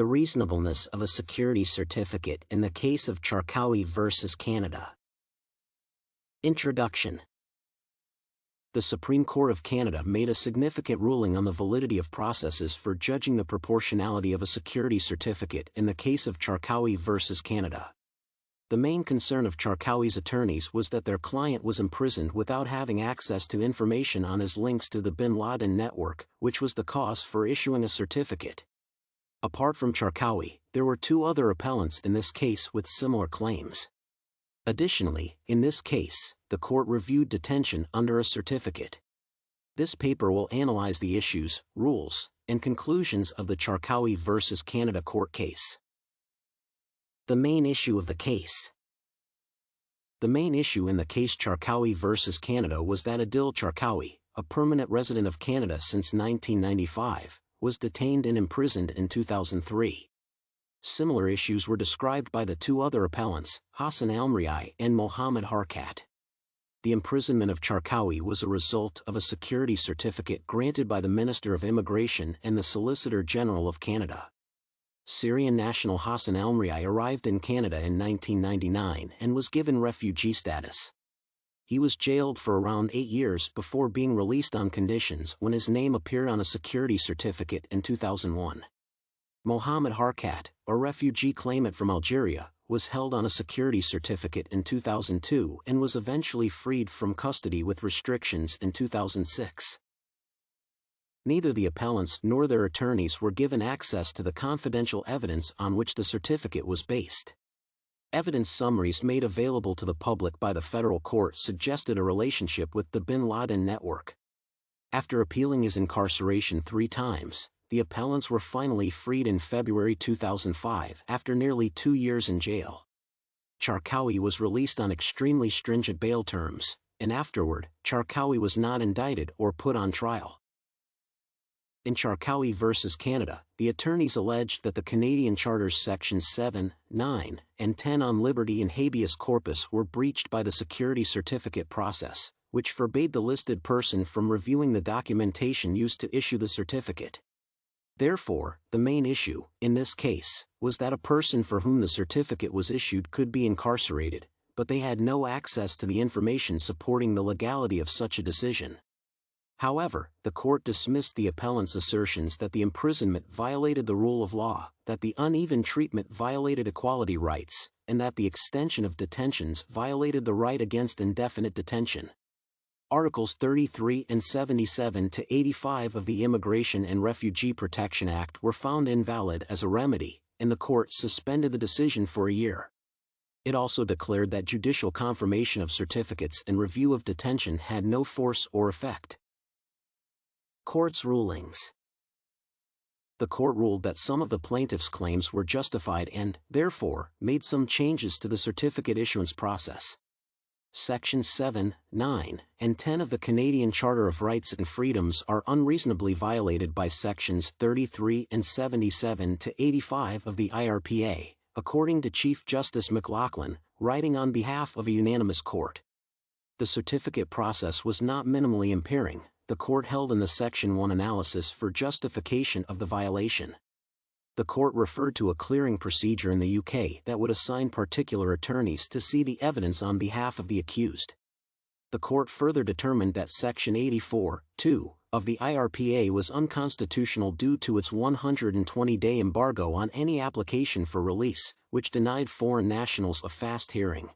The reasonableness of a security certificate in the case of Charkaoui versus Canada. Introduction. The Supreme Court of Canada made a significant ruling on the validity of processes for judging the proportionality of a security certificate in the case of Charkaoui versus Canada. The main concern of Charkaoui's attorneys was that their client was imprisoned without having access to information on his links to the bin Laden network, which was the cause for issuing a certificate. Apart from Charkaoui, there were two other appellants in this case with similar claims. Additionally, in this case, the court reviewed detention under a certificate. This paper will analyze the issues, rules, and conclusions of the Charkaoui versus Canada court case. The main issue of the case. The main issue in the case Charkaoui versus Canada was that Adil Charkaoui, a permanent resident of Canada since 1995, was detained and imprisoned in 2003. Similar issues were described by the two other appellants, Hassan Almriai and Mohammed Harkat. The imprisonment of Charkaoui was a result of a security certificate granted by the Minister of Immigration and the Solicitor General of Canada. Syrian national Hassan Almriai arrived in Canada in 1999 and was given refugee status. He was jailed for around 8 years before being released on conditions when his name appeared on a security certificate in 2001. Mohammed Harkat, a refugee claimant from Algeria, was held on a security certificate in 2002 and was eventually freed from custody with restrictions in 2006. Neither the appellants nor their attorneys were given access to the confidential evidence on which the certificate was based. Evidence summaries made available to the public by the federal court suggested a relationship with the bin Laden network. After appealing his incarceration 3 times, the appellants were finally freed in February 2005 after nearly 2 years in jail. Charkaoui was released on extremely stringent bail terms, and afterward, Charkaoui was not indicted or put on trial. In Charkaoui versus Canada, the attorneys alleged that the Canadian Charter's Sections 7, 9, and 10 on liberty and habeas corpus were breached by the security certificate process, which forbade the listed person from reviewing the documentation used to issue the certificate. Therefore, the main issue, in this case, was that a person for whom the certificate was issued could be incarcerated, but they had no access to the information supporting the legality of such a decision. However, the court dismissed the appellant's assertions that the imprisonment violated the rule of law, that the uneven treatment violated equality rights, and that the extension of detentions violated the right against indefinite detention. Articles 33 and 77 to 85 of the Immigration and Refugee Protection Act were found invalid as a remedy, and the court suspended the decision for a year. It also declared that judicial confirmation of certificates and review of detention had no force or effect. Court's rulings. The court ruled that some of the plaintiffs' claims were justified and, therefore, made some changes to the certificate issuance process. Sections 7, 9, and 10 of the Canadian Charter of Rights and Freedoms are unreasonably violated by Sections 33 and 77 to 85 of the IRPA, according to Chief Justice McLaughlin, writing on behalf of a unanimous court. The certificate process was not minimally impairing, the court held in the Section 1 analysis for justification of the violation. The court referred to a clearing procedure in the UK that would assign particular attorneys to see the evidence on behalf of the accused. The court further determined that Section 84(2) of the IRPA was unconstitutional due to its 120-day embargo on any application for release, which denied foreign nationals a fast hearing.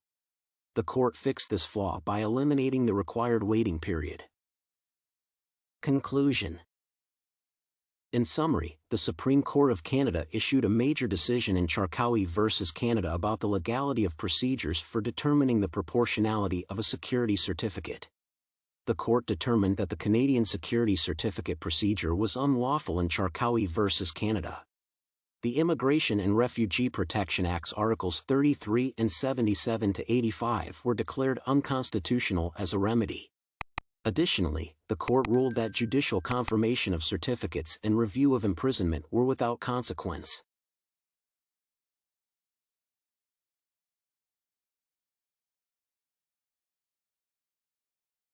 The court fixed this flaw by eliminating the required waiting period. Conclusion. In summary, the Supreme Court of Canada issued a major decision in Charkaoui versus Canada about the legality of procedures for determining the proportionality of a security certificate. The court determined that the Canadian security certificate procedure was unlawful in Charkaoui versus Canada. The Immigration and Refugee Protection Act's Articles 33 and 77 to 85 were declared unconstitutional as a remedy. Additionally, the court ruled that judicial confirmation of certificates and review of imprisonment were without consequence.